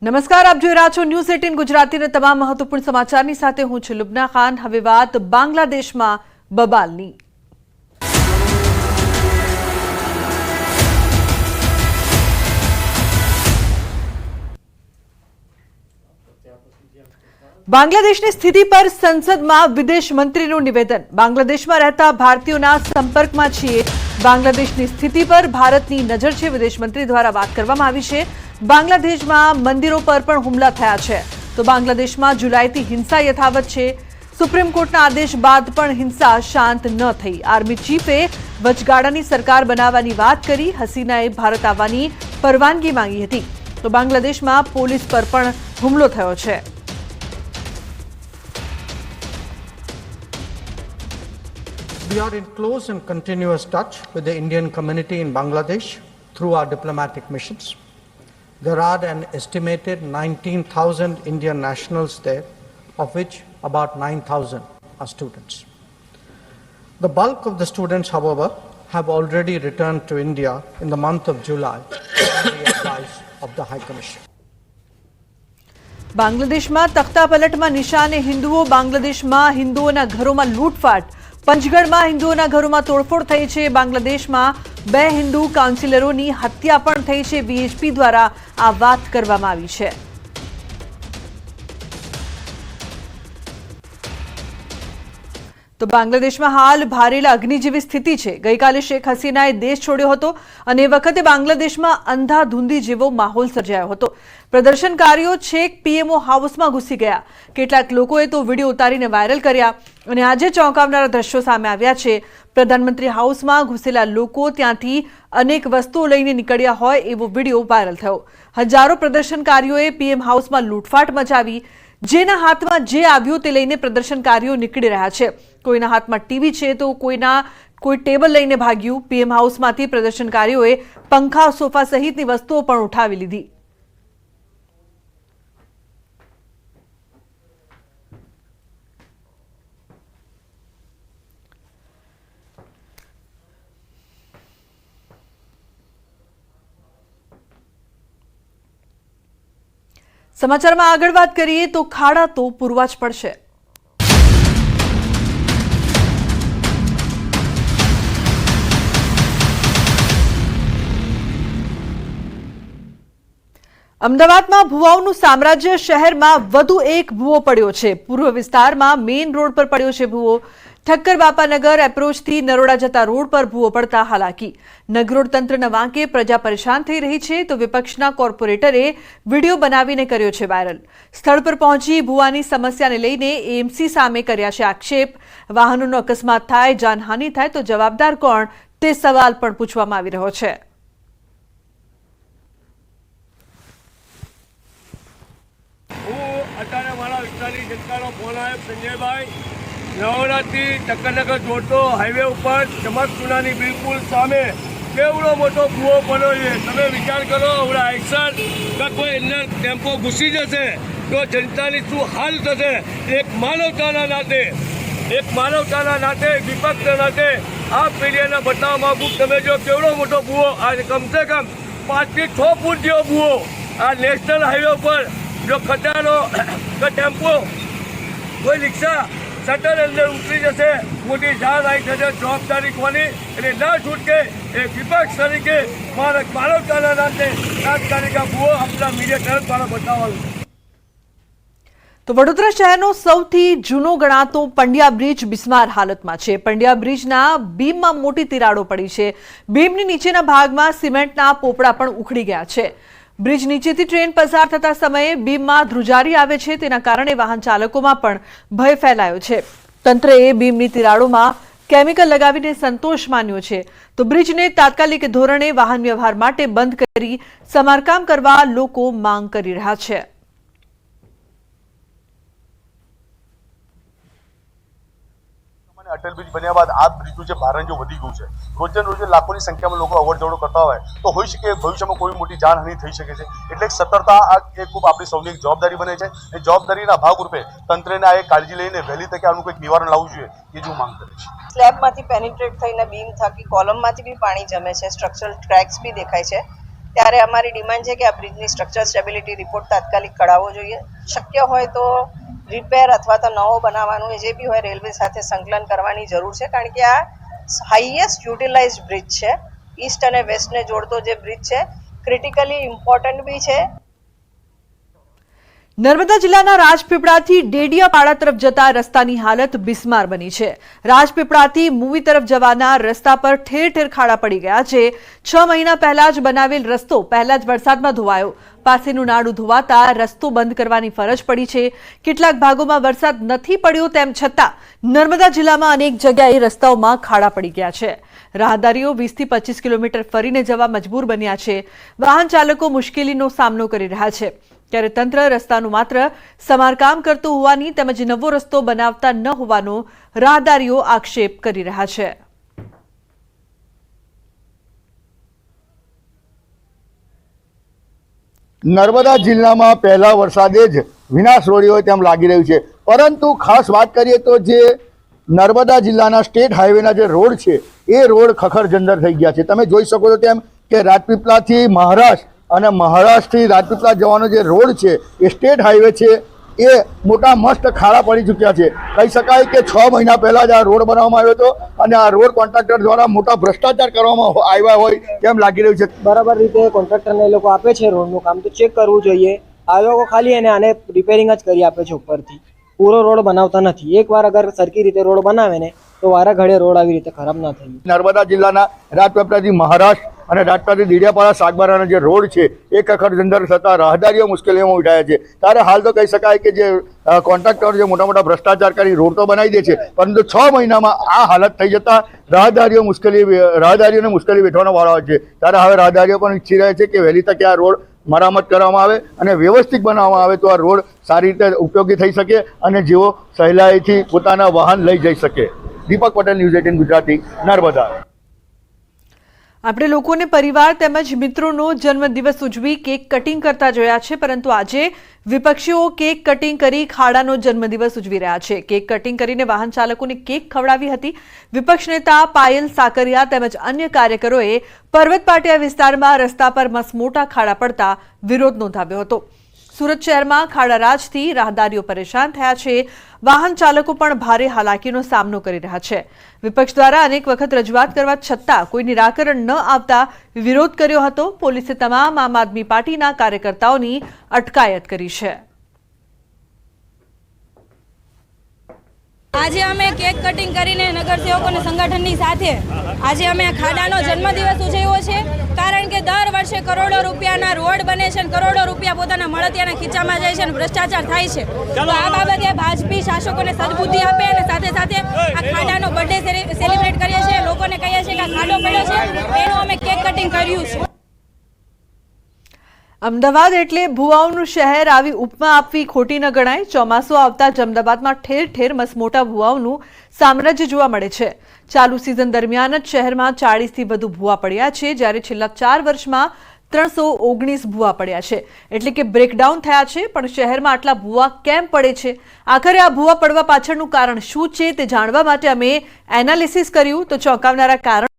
નમસ્કાર, આપ જોઈ રહ્યા છો ન્યૂઝ 18 ગુજરાતીના તમામ મહત્વપૂર્ણ સમાચારની સાથે હું છું લુબના ખાન। હવે વાત બાંગ્લાદેશમાં બબાલની। બાંગ્લાદેશની સ્થિતિ પર સંસદમાં વિદેશ મંત્રીનું નિવેદન। બાંગ્લાદેશમાં રહેતા ભારતીયોના સંપર્કમાં છીએ। બાંગ્લાદેશની સ્થિતિ પર ભારતની નજર છે। વિદેશ મંત્રી દ્વારા વાત કરવામાં આવી છે। બાંગ્લાદેશમાં મંદિરો પર પણ હુમલા થયા છે તો બાંગ્લાદેશમાં જુલાઈથી હિંસા યથાવત છે। સુપ્રીમ કોર્ટના આદેશ બાદ પણ હિંસા શાંત ન થઈ। આર્મી ચીફે વચગાળાની સરકાર બનાવવાની વાત કરી। હસીનાએ ભારત આવવાની પરવાનગી માંગી હતી તો બાંગ્લાદેશમાં પોલીસ પર પણ હુમલો થયો છે। We are in close and continuous touch with the Indian community in Bangladesh through our diplomatic missions. There are an estimated 19,000 Indian nationals there, of which about 9,000 are students. The bulk of the students, however, have already returned to India in the month of July on the advice of the High Commission. બાંગ્લાદેશમાં તખ્તા પલટમાં નિશાને હિન્દુઓ। બાંગ્લાદેશમાં હિન્દુઓના ઘરોમાં લૂંટફાટ। પંચગઢમાં હિન્દુઓના ઘરોમાં તોડફોડ થઈ છે। બાંગ્લાદેશમાં 2 હિન્દુ કાઉન્સિલરોની હત્યા પણ થઈ છે। બીએચપી દ્વારા આ વાત કરવામાં આવી છે। તો બાંગ્લાદેશમાં હાલ ભારેલા અગ્નિ જેવી સ્થિતિ છે। ગઈકાલે શેખ હસીનાએ દેશ છોડ્યો હતો અને એ વખતે બાંગ્લાદેશમાં અંધાધૂંધી જેવો માહોલ સર્જાયો હતો। પ્રદર્શનકારીઓ છેક પીએમઓ હાઉસમાં ઘૂસી ગયા। કેટલાક લોકોએ તો વિડીયો ઉતારીને વાયરલ કર્યા અને આજે ચોંકાવનારા દ્રશ્યો સામે આવ્યા છે। પ્રધાનમંત્રી હાઉસમાં ઘૂસેલા લોકો ત્યાંથી અનેક વસ્તુઓ લઈને નીકળ્યા હોય એવો વિડીયો વાયરલ થયો। હજારો પ્રદર્શનકારીઓએ પીએમ હાઉસમાં લૂંટફાટ મચાવી। જેના હાથમાં જે આવ્યું તે લઈને પ્રદર્શનકારીઓ નીકળી રહ્યા છે। કોઈના હાથમાં ટીવી છે તો કોઈ ટેબલ લઈને ભાગ્યું। પીએમ હાઉસમાંથી પ્રદર્શનકારીઓએ પંખા, સોફા સહિતની વસ્તુઓ પણ ઉઠાવી લીધી। સમાચારમાં આગળ વાત કરીએ તો ખાડા તો પૂરવા જ પડશે। અમદાવાદમાં ભુવાઓનું સામ્રાજ્ય। શહેરમાં વધુ એક ભુવો પડ્યો છે। પૂર્વ વિસ્તારમાં મેઇન રોડ પર પડ્યો છે ભુવો। ઠક્કર બાપાનગર એપ્રોચથી નરોડા જતા રોડ પર ભુવો પડતા હાલાકી। નગરોડ તંત્રના વાંકે પ્રજા પરેશાન થઈ રહી છે તો વિપક્ષના કોર્પોરેટરે વિડીયો બનાવીને કર્યો છે વાયરલ। સ્થળ પર પહોંચી ભુવાની સમસ્યાને લઈને એએમસી સામે કર્યા છે આક્ષેપ। વાહનોનો અકસ્માત થાય, જાનહાનિ થાય તો જવાબદાર કોણ તે સવાલ પણ પૂછવામાં આવી રહ્યો છે। અત્યારે મારા વિસ્તારની જનતાનો ફોન આવ્યો સંજયભાઈ, નવરાત્રી ટક્કરનગર જોડતો હાઈવે ઉપર ચમકસુનાની બિલકુલ સામે કેવડો મોટો ભૂવો પડ્યો છે। તમે વિચાર કરો, હમણાં એક્શન કે કોઈ અંદર ટેમ્પો ઘૂસી જશે તો જનતાની શું હાલ થશે। એક માનવતાના નાતે વિપક્ષના નાતે આ મીડિયાને બતાવવા માંગુ। તમે જો કેવડો મોટો ભૂવો, આ કમસે કમ 5 થી 6 ફૂટ જેવો ભૂવો આ નેશનલ હાઈવે ઉપર જો ખટારો કે ટેમ્પો, કોઈ રિક્ષા શટર અંદર ઉતરી જશે, મોટી જાન આવી થશે। જવાબદારી કોની? એટલે ના છૂટકે એ વિપક્ષ તરીકે માનવતાના નાતે તાત્કાલિક આ ભૂવો આપણા મીડિયા તરફ દ્વારા બતાવવાનું। તો વડોદરા શહેરનો સૌથી જૂનો ગણાતો પંડ્યા બ્રિજ બિસ્માર હાલતમાં છે। પંડ્યા બ્રિજના બીમમાં મોટી તિરાડો પડી છે। બીમની નીચેના ભાગમાં સિમેન્ટના પોપડા પણ ઉખડી ગયા છે। બ્રિજ નીચેથી ટ્રેન પસાર થતા સમયે બીમમાં ધ્રુજારી આવે છે, તેના કારણે વાહન ચાલકોમાં પણ ભય ફેલાયો છે। તંત્રએ બીમની તિરાડોમાં કેમિકલ લગાવીને સંતોષ માન્યો છે તો બ્રિજને તાત્કાલિક ધોરણે વાહન વ્યવહાર માટે બંધ કરી સમારકામ કરવા લોકો માંગ કરી રહ્યા છે। અટલ બ્રિજ બન્યા બાદ આ બ્રિજનું જે ભારણ જો વધી ગયું છે, રોજે રોજ લાખોની સંખ્યામાં લોકો અવરજવર કરતા હોય તો હોઈ શકે ભવિષ્યમાં કોઈ મોટી જાનહાનિ થઈ શકે છે। એટલે સતર્કતા એ ખૂબ આપણી સૌની એક જવાબદારી બને છે। એ જવાબદારીના ભાગરૂપે તંત્રને આ એક કાળજી લઈને વહેલી તકે આનું કંઈક નિવારણ લાવવું જોઈએ, એ જ હું માંગ કરીશ। સ્લેબમાંથી પેનિટ્રેટ થઈને બીમ થકી કોલમમાંથી બી પાણી જમે છે, સ્ટ્રક્ચરલ ક્રેક્સ બી દેખાય છે। ત્યારે અમારી ડિમાન્ડ છે કે આ બ્રિજની સ્ટ્રક્ચર સ્ટેબિલિટી રિપોર્ટ તાત્કાલિક કઢાવવો જોઈએ. શક્ય હોય તો રિપેર અથવા તો નવો બનાવવાનું જે બી હોય રેલવે સાથે સંકલન કરવાની જરૂર છે, કારણ કે આ હાઈએસ્ટ યુટિલાઇઝડ બ્રિજ છે. ઈસ્ટ અને વેસ્ટને જોડતો જે બ્રિજ છે ક્રિટિકલી ઇમ્પોર્ટન્ટ બી છે. નર્મદા જિલ્લાના રાજપીપળાથી ડેડિયાપાડા તરફ જતા રસ્તાની હાલત બિસ્માર બની છે. રાજપીપળાથી મૂવી તરફ જવાના રસ્તા પર ઠેર ઠેર ખાડા પડી ગયા છે. 6 મહિના પહેલા જ બનાવેલ રસ્તો પહેલા જ વરસાદમાં ધોવાયો. પાસેનું નાડું ધોવાતા રસ્તો બંધ કરવાની ફરજ પડી છે. કેટલાક ભાગોમાં વરસાદ નથી પડ્યો તેમ છતાં નર્મદા જિલ્લામાં અનેક જગ્યાએ રસ્તાઓમાં ખાડા પડી ગયા છે. રાહદારીઓ 20 થી 25 કિલોમીટર ફરીને જવા મજબૂર બન્યા છે. વાહન ચાલકો મુશ્કેલીનો સામનો કરી રહ્યા છે. ત્યારે તંત્ર રસ્તાનું માત્ર સમારકામ કરતું હોવાની તેમજ નવો રસ્તો બનાવતા ન હોવાનો રાહદારીઓ આક્ષેપ કરી રહ્યા છે. નર્મદા જિલ્લામાં પહેલા વરસાદે જ વિનાશ રોડી હોય તેમ લાગી રહ્યું છે, પરંતુ ખાસ વાત કરીએ તો જે નર્મદા જિલ્લાના સ્ટેટ હાઈવેના જે રોડ છે એ રોડ ખખડજંદર થઈ ગયા છે. તમે જોઈ શકો છો તેમ કે રાજપીપળાથી મહારાષ્ટ્ર અને મહારાષ્ટ્રથી રાજપીપળા જવાનો જે રોડ છે એ સ્ટેટ હાઈવે છે એ મોટા મસ્ત ખાડા પડી ચૂક્યા છે. કહી શકાય કે 6 મહિના પહેલા જ આ રોડ બનાવવામાં આવ્યો હતો અને આ રોડ કોન્ટ્રાક્ટર દ્વારા મોટા ભ્રષ્ટાચાર કરવામાં આવ્યા હોય તેમ લાગી રહ્યું છે. બરાબર રીતે કોન્ટ્રાક્ટરને એ લોકો આપે છે રોડનું કામ, તો ચેક કરવું જોઈએ. આ લોકો ખાલી આને રિપેરિંગ જ કરી આપે છે ઉપરથી, પૂરો રોડ બનાવતા નથી. એકવાર અગર સરખી રીતે રોડ બનાવે ને તો વારા ઘડે રોડ આવી રીતે ખરાબ ના થાય. નર્મદા જિલ્લાના રાજપીપળાથી મહારાષ્ટ્ર અને રાજપીપળાથી ડેડિયાપાડા સાગબારાના જે રોડ છે એ ખખડજંદર થતા રાહદારીઓ મુશ્કેલીઓમાં ઉઠાયા છે. ત્યારે હાલ તો કહી શકાય કે જે કોન્ટ્રાક્ટર જે મોટા મોટા ભ્રષ્ટાચાર કરી રોડ તો બનાવી દે છે, પરંતુ 6 મહિનામાં આ હાલત થઈ જતા રાહદારીઓને મુશ્કેલી વેઠવાનો વારો આવે છે. ત્યારે હવે રાહદારીઓ પણ ઈચ્છી રહ્યા છે કે વહેલી તકે આ રોડ મરામત કરવામાં આવે અને વ્યવસ્થિત બનાવવામાં આવે તો આ રોડ સારી રીતે ઉપયોગી થઈ શકે અને જેઓ સહેલાઈથી પોતાના વાહન લઈ જઈ શકે. દીપક પટેલ, ન્યૂઝ 18 ગુજરાતી, નર્મદા. આપણે લોકોને પરિવાર તેમજ મિત્રોનો જન્મદિવસ ઉજવી કેક કટિંગ કરતા જોયા છે, પરંતુ આજે વિપક્ષીઓ કેક કટિંગ કરી ખાડાનો જન્મદિવસ ઉજવી રહ્યા છે. કેક કટિંગ કરીને વાહન ચાલકોને કેક ખવડાવી હતી. વિપક્ષ નેતા પાયલ સાકરિયા તેમજ અન્ય કાર્યકરોએ પર્વત પાટિયા વિસ્તારમાં રસ્તા પર મસમોટા ખાડા પડતા વિરોધ નોંધાવ્યો હતો. સુરત શહેરમાં ખાડારાજથી રાહદારીઓ પરેશાન થયા છે. વાહન ચાલકો પણ ભારે હાલાકીનો સામનો કરી રહ્યા છે. વિપક્ષ દ્વારા અનેક વખત રજૂઆત કરવા છતાં કોઈ નિરાકરણ ન આવતા વિરોધ કર્યો હતો. પોલીસે તમામ આમ આદમી પાર્ટીના કાર્યકર્તાઓની અટકાયત કરી છે. આજે અમે કેક કટિંગ કરીને નગરસેવકોને સંગઠનની સાથે આજે અમે ખાડાનો જન્મદિવસ ઉજવ્યો છે. કારણ કે દર વર્ષે કરોડો રૂપિયાના રોડ બને છે અને કરોડો રૂપિયા પોતાના મળતિયાના ખીચામાં જાય છે અને ભ્રષ્ટાચાર થાય છે. તો આ બાબતે ભાજપી શાસકોને સદબુદ્ધિ આપે અને સાથે સાથે આ ખાડાનો બર્થડે સેલિબ્રેટ કરીએ છીએ. લોકોને કહીએ છીએ કે આ ખાડો પડ્યો છે એનું અમે કેક કટિંગ કર્યું છે. અમદાવાદ એટલે ભુવાઓનું શહેર, આવી ઉપમા આપવી ખોટી ન ગણાય. ચોમાસું આવતા જ અમદાવાદમાં ઠેર ઠેર મસમોટા ભુવાઓનું સામ્રાજ્ય જોવા મળે છે. ચાલુ સિઝન દરમિયાન જ શહેરમાં 40 થી વધુ ભુવા પડ્યા છે, જ્યારે છેલ્લા 4 વર્ષમાં 319 ભુવા પડ્યા છે. એટલે કે બ્રેકડાઉન થયા છે. પણ શહેરમાં આટલા ભુવા કેમ પડે છે? આખરે આ ભુવા પડવા પાછળનું કારણ શું છે તે જાણવા માટે અમે એનાલિસિસ કર્યું તો ચોંકાવનારા કારણ